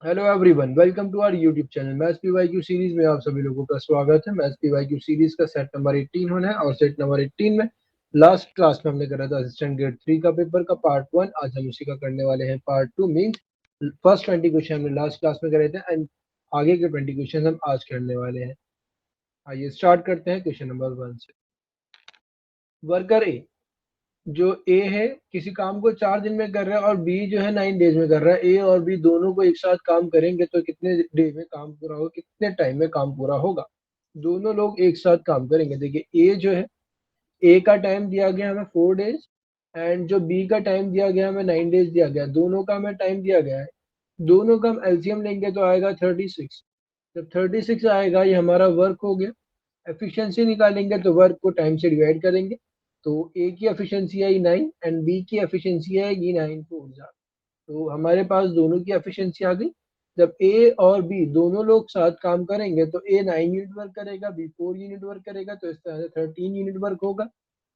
Hello everyone, welcome to our YouTube channel maths PYQ series में आप सभी लोगों का स्वागत है। मैथ्स पीवाईक्यू सीरीज का सेट नंबर 18 होना है और सेट नंबर 18 में लास्ट क्लास में हमने करा था असिस्टेंट ग्रेड 3 का पेपर का पार्ट 1। आज हम उसी का करने वाले हैं पार्ट 2। मींस फर्स्ट 20 क्वेश्चन हमने लास्ट क्लास में करे थे एंड आगे के 20 क्वेश्चन हम आज करने वाले हैं। आइए स्टार्ट करते हैं क्वेश्चन नंबर 1 से। वर्कर ए, जो ए है किसी काम को 4 दिन में कर रहा है और बी जो है 9 डेज में कर रहा है। ए और बी दोनों को एक साथ काम करेंगे तो कितने डे में काम पूरा होगा, कितने टाइम में काम पूरा होगा। दोनों लोग एक साथ काम करेंगे। देखिए ए जो है, ए का टाइम दिया गया हमें 4 डेज एंड जो बी का टाइम दिया गया हमें 9 डेज दिया गया। दोनों का हमें टाइम दिया गया है। दोनों का हम एलसीएम लेंगे तो आएगा 36। जब 36 आएगा ये हमारा वर्क हो गया। एफिशिएंसी निकालेंगे तो वर्क को टाइम से डिवाइड करेंगे तो ए की एफिशिएंसी आई 9 एंड बी की एफिशिएंसी आएगी 9 4 तो हमारे पास दोनों की एफिशिएंसी आ गई। जब ए और बी दोनों लोग साथ काम करेंगे तो ए 9 यूनिट वर्क करेगा, बी 4 यूनिट वर्क करेगा, तो इस तरह से 13 यूनिट वर्क होगा।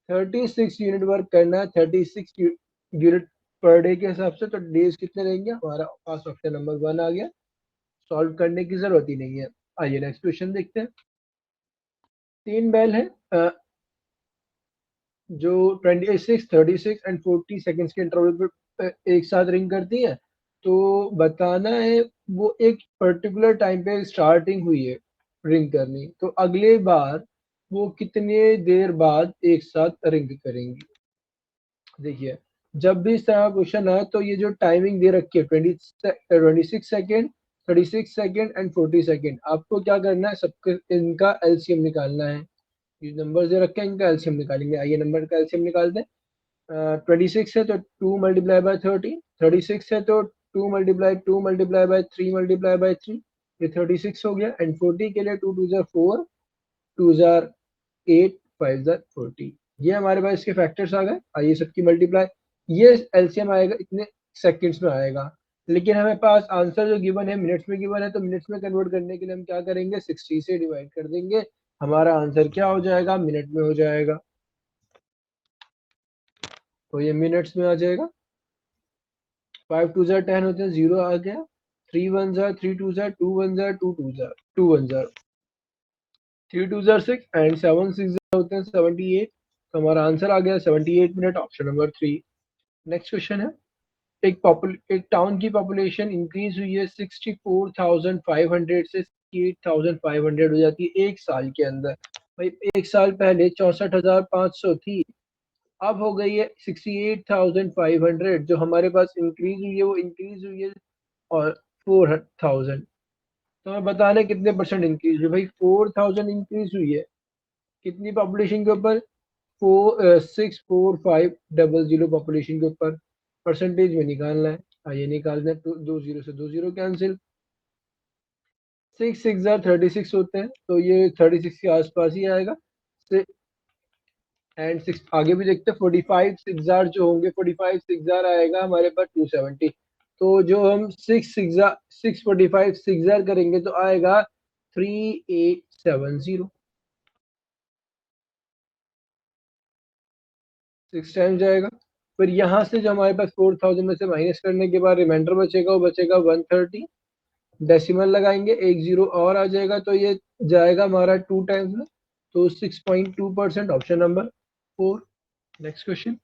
36 यूनिट वर्क करना है, 36 यूनिट पर डे के हिसाब से, तो डेज कितने रहेंगे हमारा पास ऑप्शन नंबर 1 आ गया। सॉल्व करने की जरूरत ही नहीं है। आइए नेक्स्ट क्वेश्चन देखते हैं। 3 बैल है जो 26 36 एंड 40 सेकेंड्स के इंटरवल पे एक साथ रिंग करती है। तो बताना है वो एक पर्टिकुलर टाइम पे स्टार्टिंग हुई है रिंग करनी, तो अगले बार वो कितने देर बाद एक साथ रिंग करेंगी। देखिए, जब भी इस तरह का क्वेश्चन आए तो ये जो टाइमिंग दे रखी है 26 सेकेंड, 36 सेकेंड एंड 40 सेकेंड, आपको क्या करना है, सबके इनका एलसीएम निकालना है। ये नंबर दे रखे हैं, इनका एलसीएम निकालेंगे। आइए नंबर का एलसीएम निकालते हैं। 26 है तो 2 × 30, 36 है तो 2 × 3 ये 36 हो गया। एंड 40 के लिए 2 × 2 = 4, 2 × 8, 5 × 40। ये हमारे पास इसके फैक्टर्स आ गए। आइए सबकी मल्टीप्लाई, ये एलसीएम आएगा इतने सेकंड्स में आएगा। लेकिन हमें पास आंसर जो गिवन है मिनट्स में गिवन है, तो मिनट्स में कन्वर्ट करने के लिए हम क्या करेंगे, 60 से डिवाइड कर देंगे। हमारा आंसर क्या हो जाएगा, मिनट में हो जाएगा। तो ये मिनट्स में आ जाएगा। 5 2 10 होते हैं, 0 आ गया। 3 1 3 2 2 1 2 2 2 1 3 2 6 एंड 7 6 होते हैं 78। तो हमारा आंसर आ गया 78 minute, option number 3। Next question है। एक टाउन की पॉपुलेशन इंक्रीज हुई है 64,500 से 68,500 हो जाती है एक साल के अंदर। भाई एक साल पहले 64,500 थी, अब हो गई है 68,500। जो हमारे पास इंक्रीज हुई है वो इंक्रीज हुई है और 4,000। तो हमें बताना है कितने परसेंट इंक्रीज हुई। भाई 4,000 इंक्रीज हुई है कितनी पॉपुलेशन के ऊपर, 64500 पॉपुलेशन के ऊपर। परसेंटेज में निकालना है। आइए निकालना है। तो 2 0 से 2 0 कैंसिल। 6 6 36 होते हैं तो ये 36 के आसपास ही आएगा। एंड 6 आगे भी देखते हैं। 45 6 जो होंगे, 45 6 आएगा हमारे पास 270। तो जो हम 645 6 करेंगे तो आएगा 3870। 6 टाइम जाएगा। फिर यहाँ से जो हमारे पास 4000 में से माइनस करने के बाद रिमाइंडर बचेगा, वो बचेगा 130। डेसिमल लगाएंगे, एक जीरो और आ जाएगा तो ये जाएगा हमारा 2 टाइम्स में। तो 6.2%, ऑप्शन नंबर 4। Next question.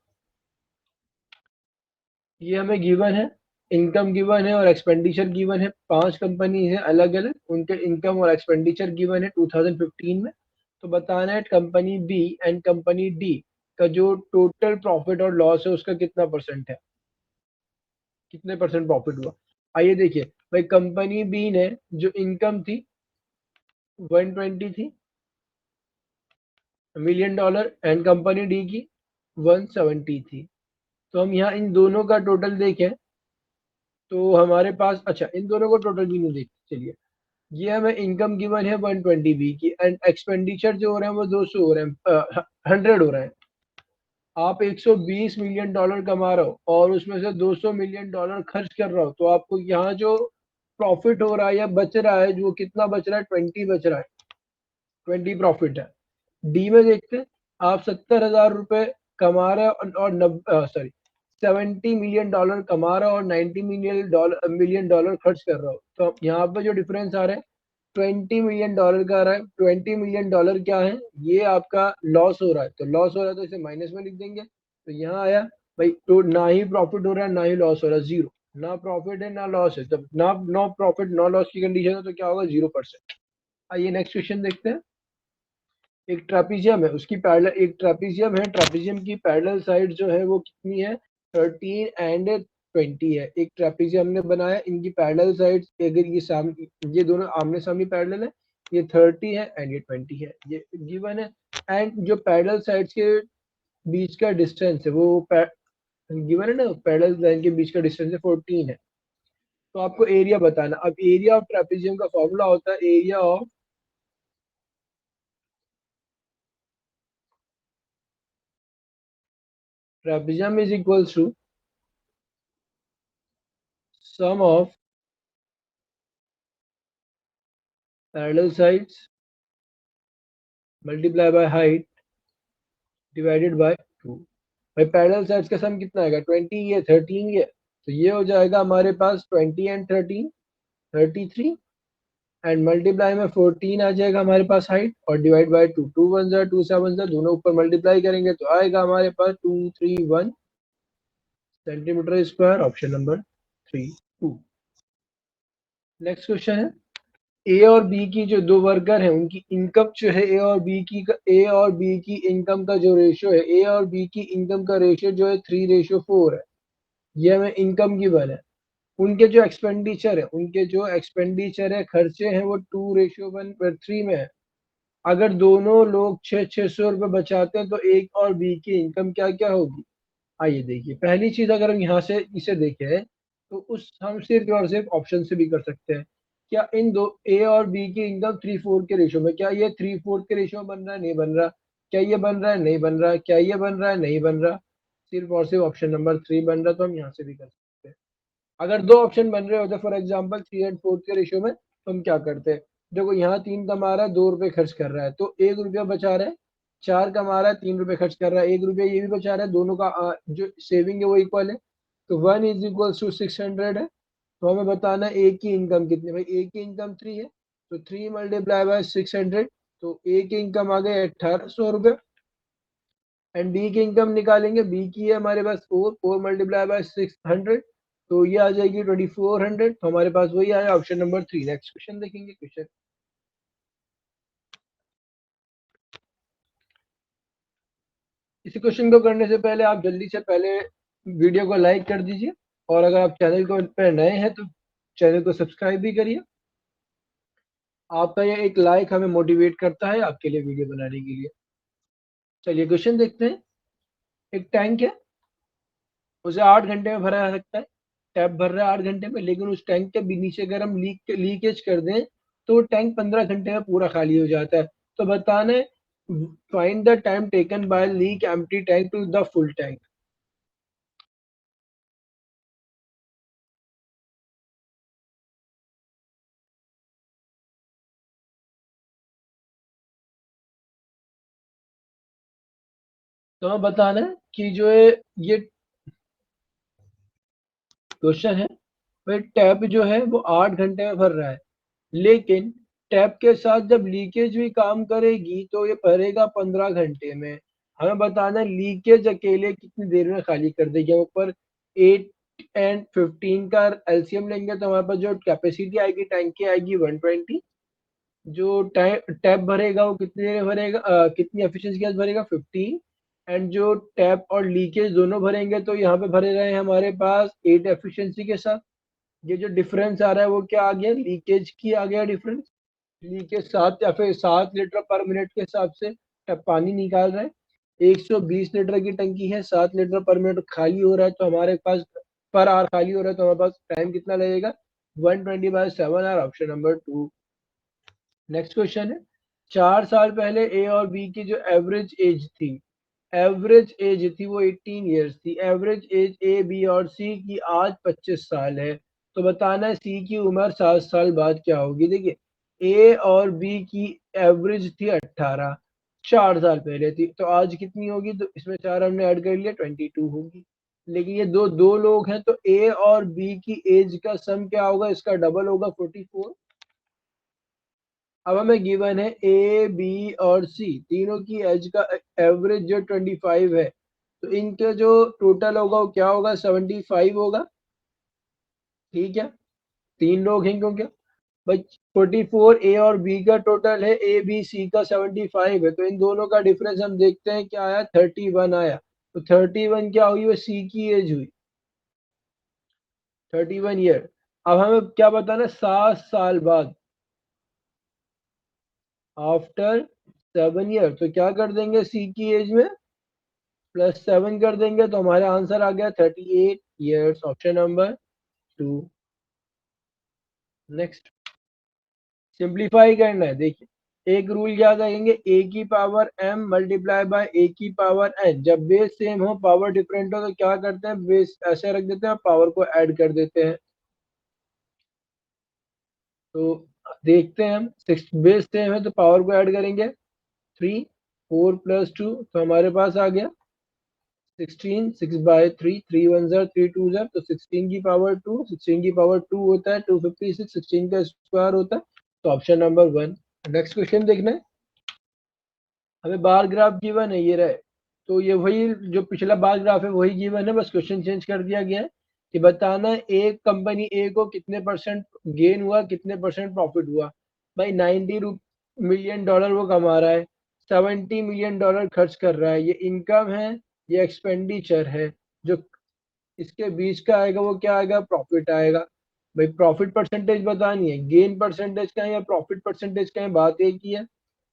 ये हमें गिवन है, इनकम गिवन है और एक्सपेंडिचर गिवन है। 5 कंपनी है अलग अलग, उनके इनकम और एक्सपेंडिचर गिवन है 2015 में। तो बताना है company B and company D का जो टोटल प्रॉफिट और लॉस है उसका कितना परसेंट है, कितने परसेंट प्रॉफिट हुआ। आइए देखिए, भाई कंपनी बी ने जो इनकम थी 120 थी $1,000,000 एंड कंपनी डी की 170 थी। तो हम यहाँ इन दोनों का टोटल देखें तो हमारे पास, अच्छा इन दोनों को टोटल भी नहीं देखते चलिए। ये हमें इनकम गिवन है 120 बी की एंड एक्सपेंडिचर जो हो रहे हैं वो 200 हो रहे हैं, 100 हो रहे हैं। आप 120 मिलियन डॉलर कमा रहे हो और उसमें से 200 मिलियन डॉलर खर्च कर रहे हो, तो आपको यहाँ जो प्रॉफिट हो रहा है या बच रहा है, जो कितना बच रहा है, 20 बच रहा है। 20 प्रॉफिट है। डी में देखते हैं, आप 70,000 रुपए कमा रहे हो और सॉरी $70 मिलियन कमा रहा हो और $90 मिलियन खर्च कर रहा हो, तो यहाँ पर जो डिफरेंस आ रहा है $20 मिलियन का आ रहा है। $20 मिलियन क्या है, ये आपका लॉस हो रहा है, तो लॉस हो रहा है तो इसे माइनस में लिख देंगे। तो यहाँ आया भाई, तो ना ही प्रॉफिट हो रहा है ना ही लॉस हो रहा है, जीरो। ना प्रॉफिट है ना लॉस है, जब ना नो प्रॉफिट नो लॉस की कंडीशन है तो क्या होगा, 0%। आइए नेक्स्ट क्वेश्चन देखते हैं। एक ट्रापीजियम है, उसकी पैरेलल, एक ट्रापीजियम है, ट्रापीजियम की पैरेलल साइड जो है वो कितनी है, 13 एंड 20 है। एक ट्रापीजियम ने बनाया, इनकी पैरेलल साइड, अगर ये सामने, ये दोनों आमने सामने पैरेलल है, ये 30 है एंड ये 20 है, ये गिवन है। एंड जो पैरेलल साइड्स के बीच का डिस्टेंस है वो गिवन है ना, पैरेलल लाइन के बीच का डिस्टेंस है 14 है। तो आपको एरिया बताना। अब एरिया ऑफ ट्रापीजियम का फॉर्मूला होता है area of trapezium is equals to sum of parallel sides multiply by height divided by 2। भाई पैरेलल साइड्स का सम कितना आएगा, 20 ये 13 ये, तो ये हो जाएगा हमारे पास 20 एंड 13 33, एंड मल्टीप्लाई में 14 आ जाएगा हमारे पास हाइट, और डिवाइड बाय 2, 2 1 जा 2 7 जा, दोनों ऊपर मल्टीप्लाई करेंगे तो आएगा हमारे पास 231 centimetre square. Option number 3 2। Next question है, ए और बी की जो दो वर्कर हैं उनकी इनकम जो है, ए और बी की इनकम का जो रेशियो है, ए और बी की इनकम का रेशियो जो है 3:4 है। ये हमें इनकम की बन है। उनके जो एक्सपेंडिचर है, खर्चे हैं, वो 2:3 में है। अगर दोनों लोग 600 रुपये बचाते हैं तो एक और बी की इनकम क्या क्या होगी। आइए देखिए, पहली चीज अगर हम यहाँ से इसे देखें तो उस हम सिर्फ और सिर्फ ऑप्शन से भी कर सकते हैं। क्या इन दो ए और बी की इनकम 3:4 के रेशियो में, क्या ये 3:4 के रेशियो में बन रहा है, नहीं बन रहा। क्या ये बन रहा है, नहीं बन रहा। क्या ये बन रहा है, नहीं बन रहा। सिर्फ और सिर्फ ऑप्शन नंबर 3 बन रहा, तो हम यहाँ से भी कर सकते हैं। अगर दो ऑप्शन बन रहे होते, फॉर एग्जाम्पल 3 और 4 के रेशियो में, तो हम क्या करते हैं, देखो यहाँ 3 कमा रहा है, 2 रुपए खर्च कर रहा है, तो 1 रुपया बचा रहा है। 4 कमा रहा है, 3 रुपए खर्च कर रहा है, 1 रुपया ये भी बचा रहा है, दोनों का जो सेविंग है वो इक्वल है। तो 1 = 600 है। तो हमें बताना है ए की इनकम कितनी, भाई ए की इनकम 3 है, तो 3 मल्टीप्लाई बाय 600, तो ए की इनकम आ गई 1800 रुपये। एंड बी की इनकम निकालेंगे, बी की है हमारे पास 4 मल्टीप्लाई बाय 600, तो ये आ जाएगी 2400। तो हमारे पास वही आया, ऑप्शन नंबर 3। नेक्स्ट क्वेश्चन देखेंगे। क्वेश्चन, इसी क्वेश्चन को करने से पहले आप जल्दी से पहले वीडियो को लाइक कर दीजिए, और अगर आप चैनल को पर नए हैं तो चैनल को सब्सक्राइब भी करिए। आपका ये एक लाइक हमें मोटिवेट करता है आपके लिए वीडियो बनाने के लिए। चलिए क्वेश्चन देखते हैं। एक टैंक है, उसे 8 घंटे में भरा जा सकता है। टैप भर रहा है 8 घंटे में, लेकिन उस टैंक के भी नीचे अगर हम लीकेज कर दें तो टैंक 15 घंटे में पूरा खाली हो जाता है। तो बताना है, find the time taken by leak empty tank to the full tank. तो हमें बताना है कि जो है ये क्वेश्चन है, भाई टैप जो है वो 8 घंटे में भर रहा है, लेकिन टैप के साथ जब लीकेज भी काम करेगी तो ये भरेगा 15 घंटे में। हमें बताना है लीकेज अकेले कितनी देर में खाली कर देगी। हम ऊपर 8 एंड 15 का एलसीएम लेंगे तो हमारे पास जो कैपेसिटी आएगी टैंक की आएगी 120। जो टैप भरेगा वो कितनी देर में भरेगा, कितनी एफिशिएंसी गैस भरेगा 15। एंड जो टैप और लीकेज दोनों भरेंगे तो यहाँ पे भरे रहे हैं हमारे पास 8 एफिशिएंसी के साथ। ये जो डिफरेंस आ रहा है वो क्या आ गया, लीकेज की आ गया डिफरेंस। लीकेज 7 या फिर 7 लीटर पर मिनट के हिसाब से पानी निकाल रहा है। 120 लीटर की टंकी है, 7 लीटर पर मिनट खाली हो रहा है, तो हमारे पास पर आवर खाली हो रहा है, तो हमारे पास टाइम कितना लगेगा, 120/7 hour. Option number 2। Next question है, 4 साल पहले ए और बी की जो एवरेज एज थी वो 18 ईयर्स थी। एवरेज एज ए बी और सी की आज 25 साल है। तो बताना है सी की उम्र 7 साल बाद क्या होगी। देखिए ए और बी की एवरेज थी 18, 4 साल पहले थी, तो आज कितनी होगी, तो इसमें 4 हमने ऐड कर लिया 22 होगी। लेकिन ये दो दो लोग हैं, तो ए और बी की एज का सम क्या होगा, इसका डबल होगा 44। अब हमें गिवन है ए बी और सी तीनों की एज का एवरेज जो 25 है, तो इनके जो टोटल होगा वो क्या होगा, 75 होगा। ठीक है, तीन लोग हैं क्योंकि भाई 44 ए और बी का टोटल है, ए बी सी का 75 है, तो इन दोनों का डिफरेंस हम देखते हैं क्या आया, 31 आया। तो 31 क्या हुई, वो सी की एज हुई, 31 ईयर। अब हमें क्या बताना, 7 साल बाद, आफ्टर 7 ईयर, तो क्या कर देंगे, सी की एज में +7 कर देंगे, तो हमारा आंसर आ गया 38 years, option number 2। Next, simplify करना है। देखिए एक रूल क्या कहेंगे, ए की पावर m मल्टीप्लाई बाय ए की पावर n, जब बेस सेम हो पावर डिफरेंट हो तो क्या करते हैं, बेस ऐसे रख देते हैं, पावर को ऐड कर देते हैं। तो देखते हैं हम, सिक्स बेस सेम है तो पावर को ऐड करेंगे, 3, 4 + 2, तो हमारे पास आ गया 16, 6/3, 3 1 ज़ा 3 2 ज़ा, तो 16 की पावर 2, 16 की पावर 2 होता है 256, 16 का स्क्वायर होता है, तो ऑप्शन नंबर 1। नेक्स्ट क्वेश्चन देखना है, हमें बार ग्राफ गिवन है, ये रहे, तो ये वही जो पिछला बार ग्राफ है वही गिवन है, बस क्वेश्चन चेंज कर दिया गया है कि बताना है एक कंपनी ए को कितने परसेंट गेन हुआ, कितने परसेंट प्रॉफिट हुआ। भाई 90 मिलियन डॉलर वो कमा रहा है, 70 मिलियन डॉलर खर्च कर रहा है, ये इनकम है, ये एक्सपेंडिचर है, जो इसके बीच का आएगा वो क्या आएगा, प्रॉफिट आएगा। भाई प्रॉफिट परसेंटेज बतानी है, गेन परसेंटेज का है या प्रॉफिट परसेंटेज का है, बात एक ही है।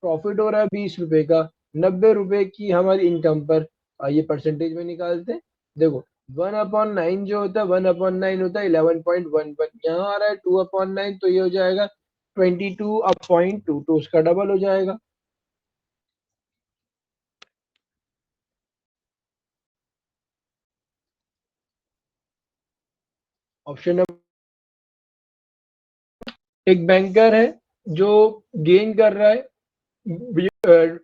प्रॉफिट हो रहा है 20 रुपए का, 90 रुपए की हमारी इनकम पर, आइए परसेंटेज में निकालते हैं। देखो 1/9 जो होता है, 1/9 होता है 11.11, यहाँ आ रहा है 2/9, तो ये हो जाएगा 22/2, तो उसका डबल हो जाएगा। ऑप्शन नंबर, एक बैंकर है जो गेन कर रहा है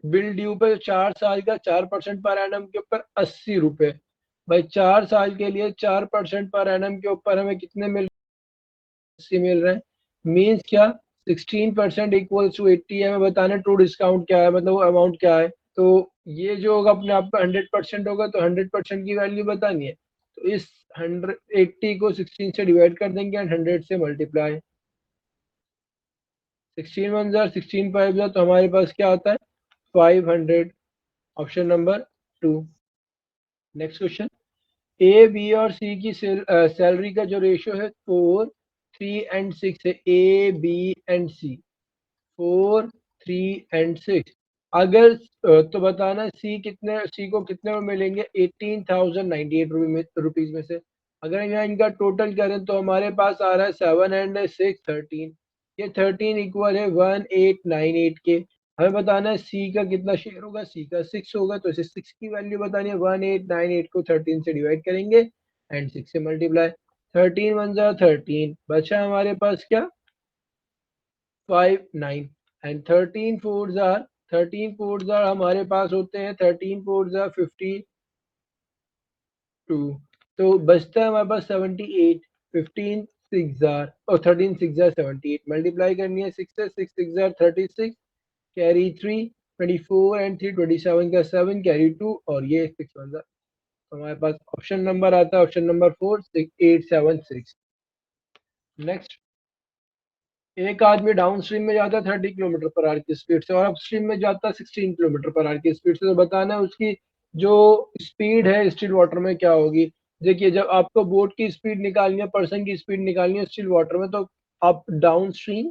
बिल ड्यू पर 4 साल का 4% पर एनम के ऊपर 80 रुपए। भाई 4 साल के लिए 4% पर एनम के ऊपर हमें कितने मिल, 80 मिल रहे हैं। मीन्स क्या, 16% इक्वल्स टू 80 है, हमें बताना ट्रू डिस्काउंट क्या है, मतलब अमाउंट क्या है। तो ये जो होगा अपने आप का 100% होगा, तो 100% की वैल्यू बतानी है, तो इस 180 को 16 से डिवाइड कर देंगे एंड 100 से मल्टीप्लाई, 16 1 जार 16 5 जार, तो हमारे पास क्या आता है 500, option number 2। Next question, A B और सी की सैलरी का जो रेशियो है 4 3 एंड 6 है, A B and C 4 3 and 6। अगर तो बताना सी को कितने में मिलेंगे, 18,098 में से। अगर हम यहाँ इनका टोटल करें तो हमारे पास आ रहा है 7 एंड 6 13, ये 13 इक्वल है 1898 के। हमें बताना है सी का कितना शेयर होगा, सी का 6 होगा, तो इसे 6 की वैल्यू बतानी है, 1898 को 13 से डिवाइड करेंगे एंड 6 से मल्टीप्लाई, 13 1 ज़ा 13, बचा हमारे पास क्या 5 9 एंड 13 4 हमारे पास होते हैं 13 4 52, तो बचता है हमारे पास 78, 15 6 जार और 13 6 जार 78, मल्टीप्लाई करनी है 6 से, 6 6 जार 36, कैरी 3 24 एंड 3 27 का 7, कैरी 2 और ये 6 1 जार, तो हमारे पास ऑप्शन नंबर आता है ऑप्शन नंबर 4 6 8 7 6। नेक्स्ट, एक आदमी डाउन स्ट्रीम में जाता है 30 किलोमीटर पर आवर की स्पीड से और अप स्ट्रीम में जाता है 16 किलोमीटर पर आवर की स्पीड से, तो बताना है उसकी जो स्पीड है स्टिल वाटर में क्या होगी। देखिए जब आपको बोट की स्पीड निकालनी है, पर्सन की स्पीड निकालनी है स्टिल वाटर में, तो आप down stream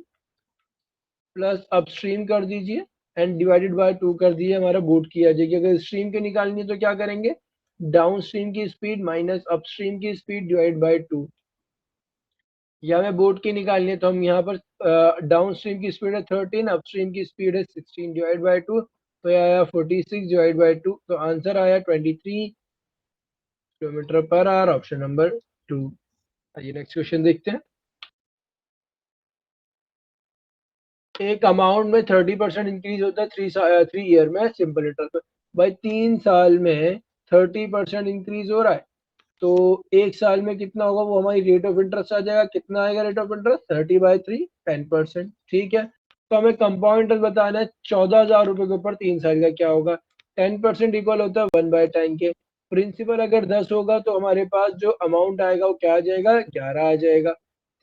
plus up stream कर दीजिए एंड डिवाइडेड बाय 2 कर दीजिए, हमारा बोट की आ जाएगी। अगर स्ट्रीम की निकालनी है तो क्या करेंगे, डाउन स्ट्रीम की स्पीड माइनस अप स्ट्रीम की स्पीड डिवाइड बाय 2, या हमें बोट की निकालनी है तो हम यहाँ पर डाउन स्ट्रीम की स्पीड है 13, अप स्ट्रीम की स्पीड है 16 डिवाइड बाय 2, तो ये आया 46 डिवाइड बाय 2, तो आंसर आया 23 kilometre per hour, option number 2। आइए नेक्स्ट क्वेश्चन देखते हैं, एक अमाउंट में 30% इंक्रीज होता है 3 ईयर में, सिंपल इंटरेस्ट में। भाई 3 साल में 30% इंक्रीज हो रहा है, तो 1 साल में कितना होगा वो हमारी रेट ऑफ इंटरेस्ट आ जाएगा। कितना आएगा रेट ऑफ इंटरेस्ट? 30/3 10%। ठीक है, तो हमें कंपाउंड इंटरेस्ट बताना है 14,000 रुपए के ऊपर 3 साल का क्या होगा। 10% इक्वल होता है 1/10 के। प्रिंसिपल अगर 10 होगा तो हमारे पास जो अमाउंट आएगा वो क्या आ जाएगा? 11 आ जाएगा।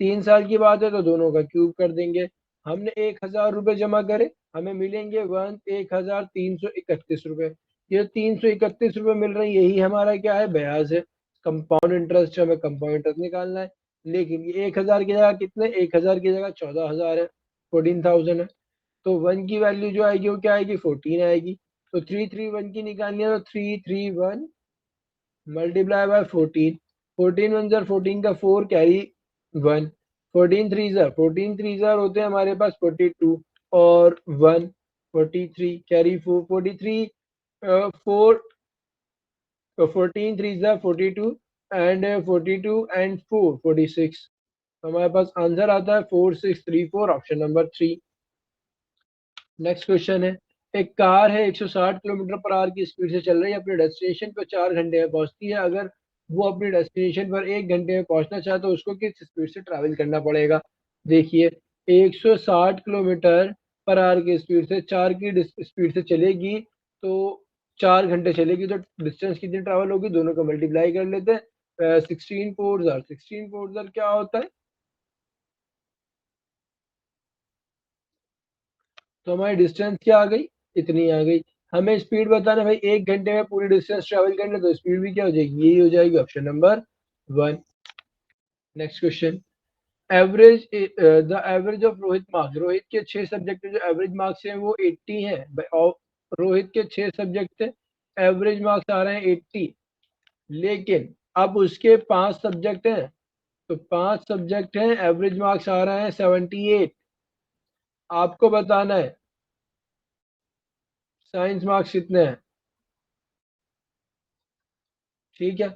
3 साल की बात है तो दोनों का क्यूब कर देंगे। हमने 1,000 रुपए जमा करे, हमें मिलेंगे 1,331 रुपए। ये 331 रुपए मिल रहे हैं, यही हमारा क्या है? ब्याज है। कंपाउंड इंटरेस्ट हमें कंपाउंड इंटरेस्ट निकालना है। लेकिन ये 1,000 की जगह कितने? 1,000 की जगह 14,000 है, 14,000 है। तो 1 की वैल्यू जो आएगी वो क्या आएगी? 14 आएगी। तो 331 की निकालनी है, तो 331 मल्टीप्लाई बाय 14। 14 वन जार 14 का 4 कैरी 1। 14 थ्री जार होते हैं हमारे पास 42 और 1 43 कैरी 4 43 4 तो 14 थ्री जार 42 एंड 42 एंड 4 46। तो हमारे पास आंसर आता है 4634, ऑप्शन नंबर 3। नेक्स्ट क्वेश्चन है, एक कार है 160 किलोमीटर पर आवर की स्पीड से चल रही है, अपने डेस्टिनेशन पर 4 घंटे में पहुंचती है। अगर वो अपने डेस्टिनेशन पर 1 घंटे में पहुंचना चाहे तो उसको किस स्पीड से ट्रैवल करना पड़ेगा? देखिए, 160 किलोमीटर पर आवर की स्पीड से 4 की स्पीड से चलेगी तो 4 घंटे चलेगी, तो डिस्टेंस कितनी ट्रैवल होगी? दोनों को मल्टीप्लाई कर लेते हैं। 16 क्या होता है? तो हमारी डिस्टेंस क्या आ गई? इतनी आ गई। हमें स्पीड बताना भाई, 1 घंटे में पूरी डिस्टेंस ट्रेवल करना, तो स्पीड भी क्या हो जाएगी? यही हो जाएगी, option number 1। Next question, average the average of Rohit marks. Rohit के 6 सब्जेक्ट में जो एवरेज मार्क्स हैं वो 80 हैं। और रोहित के 6 सब्जेक्ट थे, एवरेज मार्क्स आ रहे हैं 80। लेकिन अब उसके 5 सब्जेक्ट हैं, तो 5 सब्जेक्ट हैं, एवरेज मार्क्स आ रहे हैं 78। आपको बताना है साइंस मार्क्स कितने हैं। ठीक है,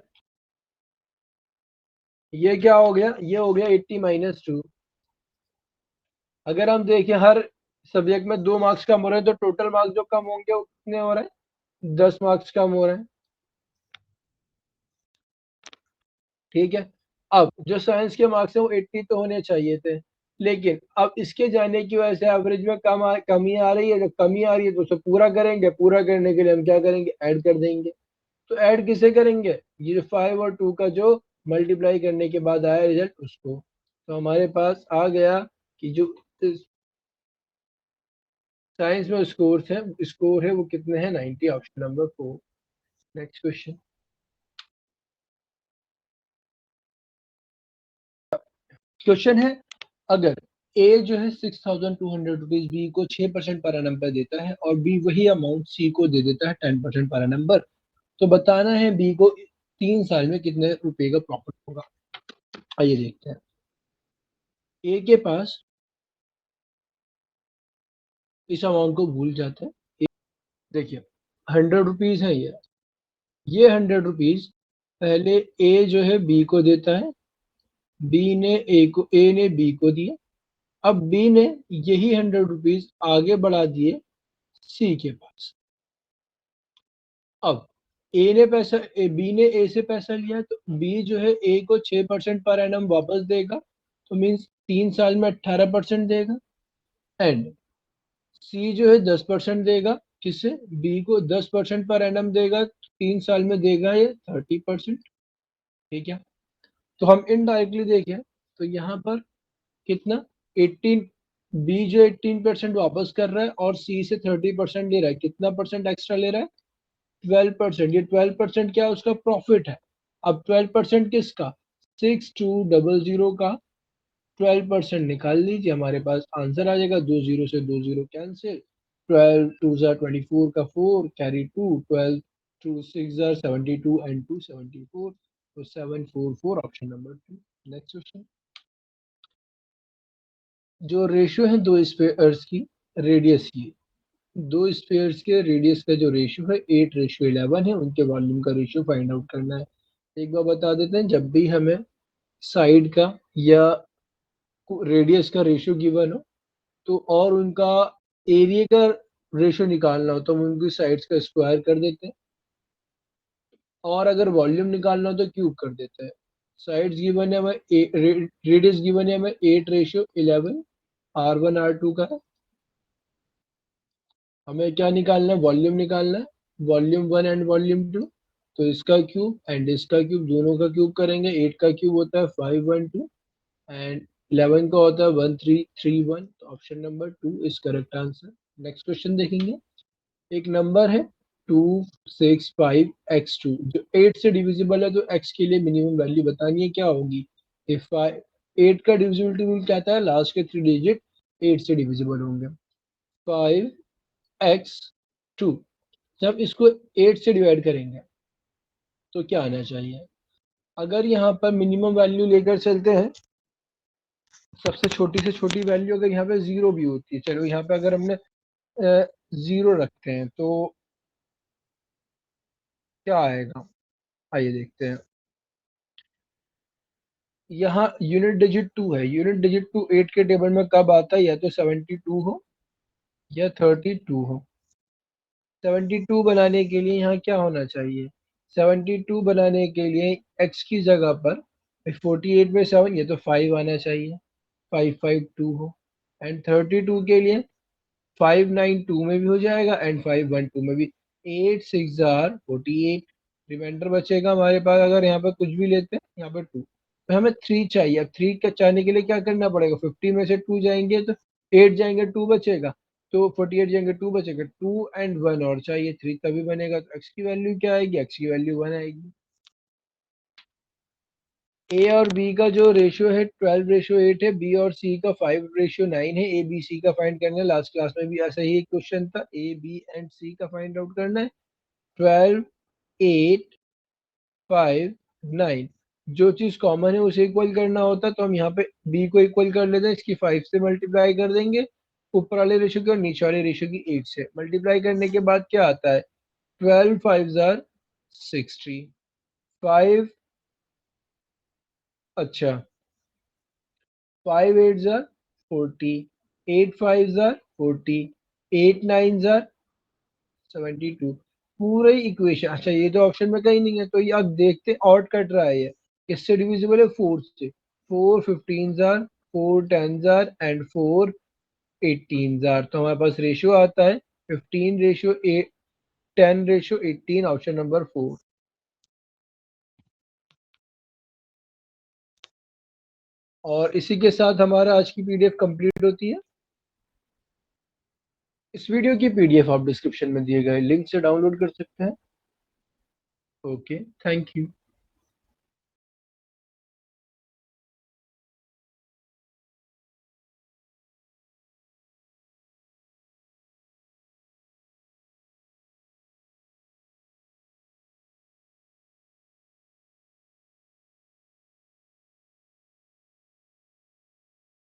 ये क्या हो गया? ये हो गया 80-2। अगर हम देखें हर सब्जेक्ट में 2 मार्क्स कम हो रहे हैं, तो टोटल मार्क्स जो कम होंगे वो कितने हो रहे हैं? 10 मार्क्स कम हो रहे हैं। ठीक है, अब जो साइंस के मार्क्स हैं वो 80 तो होने चाहिए थे, लेकिन अब इसके जाने की वजह से एवरेज में कमी आ रही है। जब कमी आ रही है तो उसे पूरा करेंगे, पूरा करने के लिए हम क्या करेंगे? ऐड कर देंगे। तो ऐड किसे करेंगे? ये जो 5 और 2 का जो मल्टीप्लाई करने के बाद आया रिजल्ट उसको। तो हमारे पास आ गया कि जो साइंस में स्कोर है वो कितने हैं? 90, option number 4। Next question, question है, अगर ए जो है 6,200 रुपीज बी को 6% पर एनम पर देता है और बी वही अमाउंट सी को दे देता है 10% पर एनम पर, तो बताना है बी को 3 साल में कितने रुपए का प्रॉफिट होगा। आइए देखते हैं। ए के पास इस अमाउंट को भूल जाते हैं। देखिए, 100 रुपीज है ये 100 रुपीज पहले ए जो है बी को देता है, ए ने बी को दिया। अब बी ने यही 100 रुपीज आगे बढ़ा दिए सी के पास। अब बी ने ए से पैसा लिया, तो बी जो है ए को 6% पर एनम वापस देगा, तो मीन्स 3 साल में 18% देगा। एंड सी जो है 10% देगा, किससे? बी को 10% पर एनम देगा, 3 साल में देगा ये 30%। ठीक है, तो हम इनडायरेक्टली देखें तो यहाँ पर कितना? 18, बी जो 18% वापस कर रहा है और सी से 30% ले रहा है। कितना परसेंट एक्स्ट्रा ले रहा है? 12%। ये 12% क्या? उसका प्रॉफिट है। अब 12% किसका? 6200 का 12% निकाल लीजिए, हमारे पास आंसर आ जाएगा। 20 से 20 कैंसिल, 12 2 जार 24 का 4 कैरी 2, 12 2 6 जार 72 एंड 2 74, तो 744, ऑप्शन नंबर 2। नेक्स्ट क्वेश्चन, जो रेशियो है दो स्फीयर्स की रेडियस की, दो स्फीयर्स के रेडियस का जो रेशियो है 8:11 है, उनके वॉल्यूम का रेशियो फाइंड आउट करना है। एक बार बता देते हैं, जब भी हमें साइड का या रेडियस का रेशियो गिवन हो तो और उनका एरिया का रेशियो निकालना हो तो हम उनकी साइड्स का स्क्वायर कर देते हैं, और अगर वॉल्यूम निकालना हो तो क्यूब कर देते हैं। साइड्स गिवन है हमें, रेडियस गिवन है हमें 8:11, R1 R2 का है। हमें क्या निकालना है, वॉल्यूम निकालना है, वॉल्यूम 1 एंड वॉल्यूम 2। तो इसका क्यूब एंड इसका क्यूब, दोनों का क्यूब करेंगे। 8 का क्यूब होता है 512 एंड 11 का होता है 1331। तो option number 2 is correct answer. Next question देखेंगे। एक नंबर है 265x2 जो 8 से डिविजिबल है, तो x के लिए मिनिमम वैल्यू बतानी है, क्या होगी। इफ 8 का डिविजिबिलिटी रूल कहता है लास्ट के 3 डिजिट 8 से डिविजिबल होंगे। 5x2, जब इसको 8 से डिवाइड करेंगे तो क्या आना चाहिए। अगर यहाँ पर मिनिमम वैल्यू लेकर चलते हैं, सबसे छोटी से छोटी वैल्यू अगर यहाँ पे 0 भी होती है, चलो यहाँ पे अगर हमने 0 रखते हैं तो क्या आएगा, आइए देखते हैं। यहाँ यूनिट डिजिट 2 है, यूनिट डिजिट 2 8 के टेबल में कब आता है, या तो 72 हो या 32 हो। 72 बनाने के लिए यहाँ क्या होना चाहिए, 72 बनाने के लिए x की जगह पर 48 में 7, ये तो 5 आना चाहिए, 552 हो। एंड 32 के लिए 592 में भी हो जाएगा एंड 512 में भी। 8 6 जार 48, रिमाइंडर बचेगा हमारे पास। अगर यहाँ पर कुछ भी लेते हैं, यहाँ पर 2, तो हमें 3 चाहिए। अब 3 का चाहने के लिए क्या करना पड़ेगा, 50 में से 2 जाएंगे तो 8 जाएंगे, 2 बचेगा, तो 48 जाएंगे, 2 बचेगा, 2 एंड 1 और चाहिए, 3 तभी बनेगा। तो x की वैल्यू क्या आएगी, x की वैल्यू 1 आएगी। ए और बी का जो रेशियो है 12:8 है, बी और सी का 5:9 है। ए बी सी का फाइंड करना है, लास्ट क्लास में भी ऐसा ही एक क्वेश्चन था, ए बी एंड सी का फाइंड आउट करना है। 12 8 5 9, जो चीज कॉमन है उसे इक्वल करना होता है, तो हम यहाँ पे बी को इक्वल कर लेते हैं, इसकी 5 से मल्टीप्लाई कर देंगे ऊपर वाले रेशियो की और नीचे वाले रेशियो की 8 से। मल्टीप्लाई करने के बाद क्या आता है, 12 5 जार 60, 5, अच्छा 5 8 जार 40, 8 5 जार 40, 8 9 जार 72। पूरे इक्वेशन, अच्छा ये तो ऑप्शन में कहीं नहीं है, तो ये अब देखते ऑड कट रहा है ये, किससे डिविजिबल है, 4 से। 4 15 जार, 4 10 जार एंड 4 18 जार। तो हमारे पास रेशियो आता है 15:8, 10:18, ऑप्शन नंबर 4। और इसी के साथ हमारा आज की पीडीएफ कंप्लीट होती है। इस वीडियो की पीडीएफ आप डिस्क्रिप्शन में दिए गए लिंक से डाउनलोड कर सकते हैं। Okay, thank you.